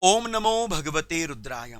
ओम नमो भगवते रुद्राय।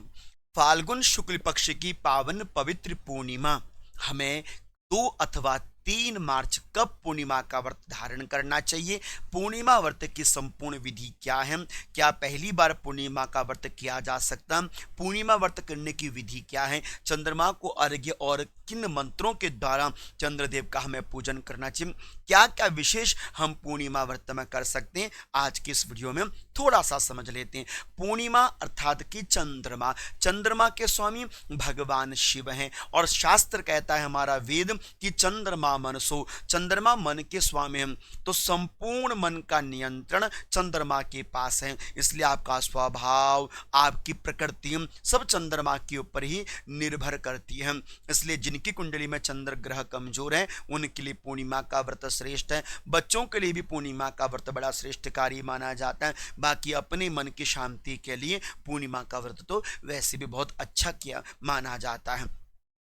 फाल्गुन शुक्ल पक्ष की पावन पवित्र पूर्णिमा हमें 2 अथवा 3 मार्च कब पूर्णिमा का व्रत धारण करना चाहिए। पूर्णिमा व्रत की संपूर्ण विधि क्या है, क्या पहली बार पूर्णिमा का व्रत किया जा सकता है, पूर्णिमा व्रत करने की विधि क्या है, चंद्रमा को अर्घ्य और किन मंत्रों के द्वारा चंद्रदेव का हमें पूजन करना चाहिए, क्या क्या विशेष हम पूर्णिमा व्रत में कर सकते हैं, आज की इस वीडियो में थोड़ा सा समझ लेते हैं। पूर्णिमा अर्थात कि चंद्रमा, चंद्रमा के स्वामी भगवान शिव हैं और शास्त्र कहता है हमारा वेद कि चंद्रमा मनसो, चंद्रमा मन के स्वामी हैं, तो संपूर्ण मन का नियंत्रण चंद्रमा के पास है। इसलिए आपका स्वभाव, आपकी प्रकृति सब चंद्रमा के ऊपर ही निर्भर करती है। इसलिए जिनकी कुंडली में चंद्र ग्रह कमजोर है उनके लिए पूर्णिमा का व्रत श्रेष्ठ है। बच्चों के लिए भी पूर्णिमा का व्रत बड़ा श्रेष्ठ कार्य माना जाता है। बाकी अपने मन की शांति के लिए पूर्णिमा का व्रत तो वैसे भी बहुत अच्छा किया माना जाता है।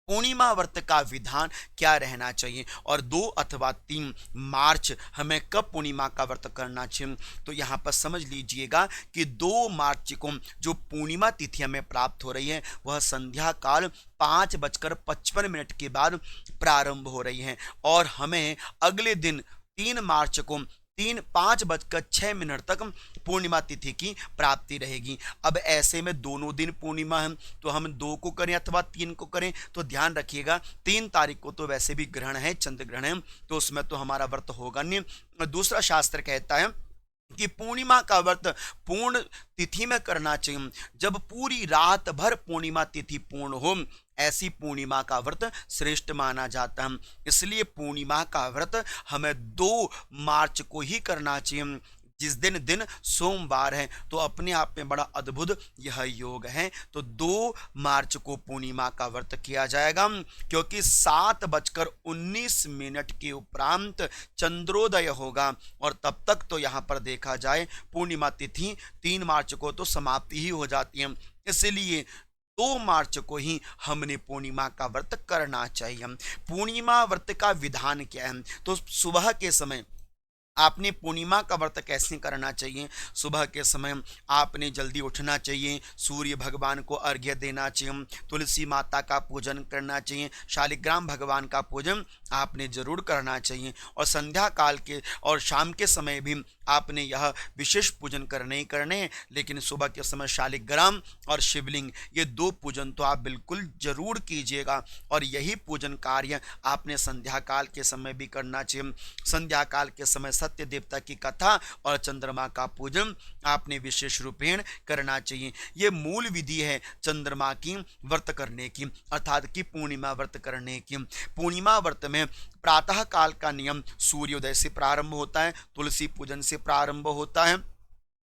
पूर्णिमा व्रत का विधान क्या रहना चाहिए और 2 अथवा 3 मार्च हमें कब पूर्णिमा का व्रत करना चाहिए, तो यहाँ पर समझ लीजिएगा कि 2 मार्च को जो पूर्णिमा तिथि हमें प्राप्त हो रही है वह संध्या काल 5:55 के बाद प्रारंभ हो रही है और हमें अगले दिन 3 मार्च को 5:06 तक पूर्णिमा तिथि की प्राप्ति रहेगी। अब ऐसे में दोनों दिन पूर्णिमा है तो हम 2 को करें अथवा 3 को करें, तो ध्यान रखिएगा 3 तारीख को तो वैसे भी ग्रहण है, चंद्र ग्रहण है, तो उसमें तो हमारा व्रत होगा नहीं। दूसरा शास्त्र कहता है कि पूर्णिमा का व्रत पूर्ण तिथि में करना चाहिए, जब पूरी रात भर पूर्णिमा तिथि पूर्ण हो, ऐसी पूर्णिमा का व्रत श्रेष्ठ माना जाता है। इसलिए पूर्णिमा का व्रत हमें 2 मार्च को ही करना चाहिए, जिस दिन सोमवार है, तो अपने आप में बड़ा अद्भुत यह योग है। तो 2 मार्च को पूर्णिमा का व्रत किया जाएगा क्योंकि 7:19 के उपरांत चंद्रोदय होगा और तब तक तो यहाँ पर देखा जाए पूर्णिमा तिथि 3 मार्च को तो समाप्ति ही हो जाती है। इसलिए 2 मार्च को ही हमने पूर्णिमा का व्रत करना चाहिए। पूर्णिमा व्रत का विधान क्या है, तो सुबह के समय आपने पूर्णिमा का व्रत कैसे करना चाहिए। सुबह के समय आपने जल्दी उठना चाहिए, सूर्य भगवान को अर्घ्य देना चाहिए, तुलसी माता का पूजन करना चाहिए, शालिग्राम भगवान का पूजन आपने जरूर करना चाहिए और संध्या काल के और शाम के समय भी आपने यह विशेष पूजन करने ही करने हैं। लेकिन सुबह के समय शालिग्राम और शिवलिंग ये 2 पूजन तो आप बिल्कुल जरूर कीजिएगा और यही पूजन कार्य आपने संध्या काल के समय भी करना चाहिए। संध्या काल के समय सत्य देवता की कथा और चंद्रमा का पूजन आपने विशेष रूपेण करना चाहिए। ये मूल विधि है चंद्रमा की व्रत करने की, अर्थात कि पूर्णिमा व्रत करने की। पूर्णिमा व्रत में प्रातः काल का नियम सूर्योदय से प्रारंभ होता है, तुलसी पूजन से प्रारंभ होता है,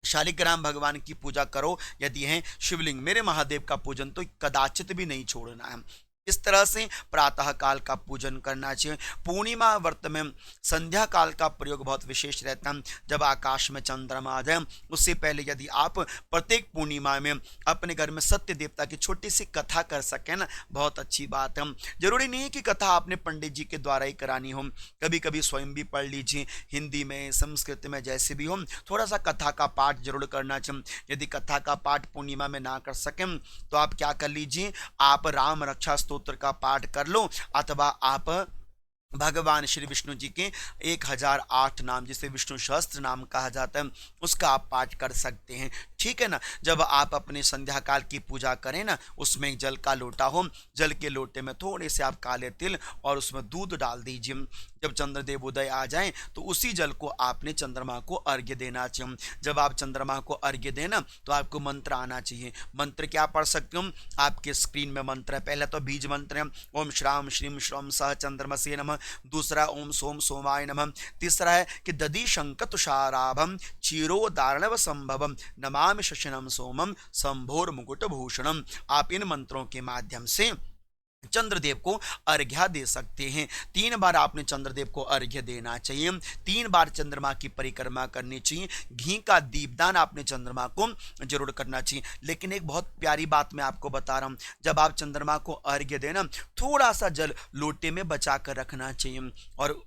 शालिग्राम भगवान की पूजा करो, यदि है शिवलिंग मेरे महादेव का पूजन तो कदाचित भी नहीं छोड़ना है। इस तरह से प्रातः काल का पूजन करना चाहिए। पूर्णिमा व्रत में संध्या काल का प्रयोग बहुत विशेष रहता है, जब आकाश में चंद्रमा आ जाए उससे पहले यदि आप प्रत्येक पूर्णिमा में अपने घर में सत्य देवता की छोटी सी कथा कर सकें ना, बहुत अच्छी बात है। जरूरी नहीं है कि कथा आपने पंडित जी के द्वारा ही करानी हो, कभी कभी स्वयं भी पढ़ लीजिए, हिंदी में संस्कृत में जैसे भी हो, थोड़ा सा कथा का पाठ जरूर करना चाहिए। यदि कथा का पाठ पूर्णिमा में ना कर सकें तो आप क्या कर लीजिए, आप राम रक्षा स्तोत्र का पाठ कर लो अथवा आप भगवान श्री विष्णु जी के 1008 नाम जिसे विष्णु सहस्त्र नाम कहा जाता है उसका आप पाठ कर सकते हैं, ठीक है ना। जब आप अपने संध्या काल की पूजा करें ना, उसमें जल का लोटा हो, जल के लोटे में थोड़े से आप काले तिल और उसमें दूध डाल दीजिए। जब चंद्रदेव उदय आ जाएं तो उसी जल को आपने चंद्रमा को अर्घ्य देना चाहिए। जब आप चंद्रमा को अर्घ्य देना तो आपको मंत्र आना चाहिए। मंत्र क्या पढ़ सकते हो, आपके स्क्रीन में मंत्र है। पहला तो बीज मंत्र है ओम श्राम श्रीम श्रम सह चंद्रमसे नमः, दूसरा ओम सोम सोमाय नमः, तीसरा है कि दधि शंक तुषाराभम क्षीरोदारणव संभवम नमामि शशनम सोमम संभोर मुकुट भूषणम। आप इन मंत्रों के माध्यम से चंद्रदेव को अर्घ्य दे सकते हैं। 3 बार आपने चंद्रदेव को अर्घ्य देना चाहिए, 3 बार चंद्रमा की परिक्रमा करनी चाहिए, घी का दीपदान आपने चंद्रमा को जरूर करना चाहिए। लेकिन एक बहुत प्यारी बात मैं आपको बता रहा हूं, जब आप चंद्रमा को अर्घ्य देना थोड़ा सा जल लोटे में बचा कर रखना चाहिए और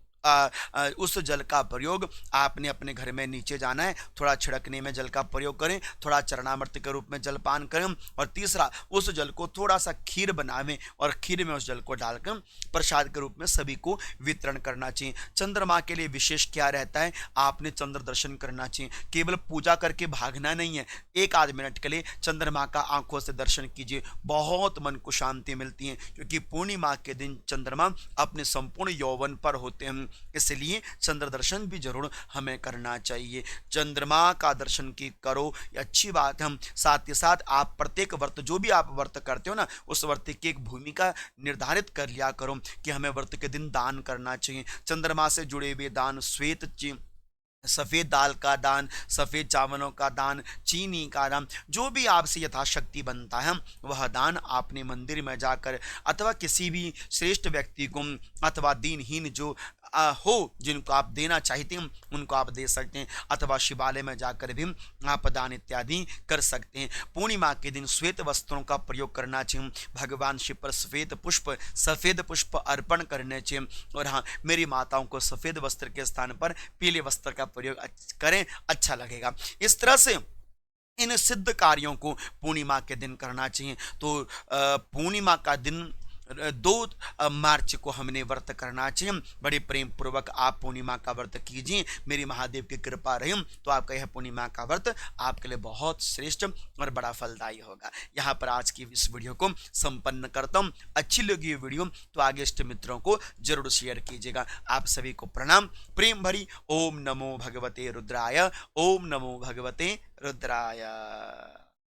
उस जल का प्रयोग आपने अपने घर में नीचे जाना है, थोड़ा छिड़कने में जल का प्रयोग करें, थोड़ा चरणामृत के रूप में जलपान करें। और तीसरा, उस जल को थोड़ा सा खीर बनावें और खीर में उस जल को डालकर प्रसाद के रूप में सभी को वितरण करना चाहिए। चंद्रमा के लिए विशेष क्या रहता है, आपने चंद्र दर्शन करना चाहिए, केवल पूजा करके भागना नहीं है। एक आध मिनट के लिए चंद्रमा का आंखों से दर्शन कीजिए, बहुत मन को शांति मिलती है, क्योंकि पूर्णिमा के दिन चंद्रमा अपने संपूर्ण यौवन पर होते हैं, इसलिए चंद्र दर्शन भी जरूर हमें करना चाहिए। चंद्रमा का दर्शन की करो, ये अच्छी बात है। साथ ही साथ आप प्रत्येक व्रत, जो भी आप व्रत करते हो ना, उस व्रत की एक भूमिका निर्धारित कर लिया करो कि हमें व्रत के दिन दान करना चाहिए। चंद्रमा से जुड़े हुए दान, सफ़ेद दाल का दान, सफ़ेद चावलों का दान, चीनी का दान, जो भी आपसे यथाशक्ति बनता है वह दान आपने मंदिर में जाकर अथवा किसी भी श्रेष्ठ व्यक्ति को अथवा दीनहीन जो हो जिनको आप देना चाहते हैं उनको आप दे सकते हैं, अथवा शिवालय में जाकर भी आप दान इत्यादि कर सकते हैं। पूर्णिमा के दिन श्वेत वस्त्रों का प्रयोग करना चाहिए, भगवान शिव पर सफ़ेद पुष्प अर्पण करने चाहिए। और हाँ, मेरी माताओं को सफ़ेद वस्त्र के स्थान पर पीले वस्त्र का प्रयोग करें, अच्छा लगेगा। इस तरह से इन सिद्ध कार्यों को पूर्णिमा के दिन करना चाहिए। तो पूर्णिमा का दिन 2 मार्च को हमने व्रत करना चाहिए। बड़े प्रेम पूर्वक आप पूर्णिमा का व्रत कीजिए, मेरी महादेव की कृपा रही तो आपका यह पूर्णिमा का व्रत आपके लिए बहुत श्रेष्ठ और बड़ा फलदायी होगा। यहाँ पर आज की इस वीडियो को संपन्न करता हूँ। अच्छी लगी ये वीडियो तो आगे इष्ट मित्रों को जरूर शेयर कीजिएगा। आप सभी को प्रणाम, प्रेम भरी ओम नमो भगवते रुद्राय, ओम नमो भगवते रुद्राय।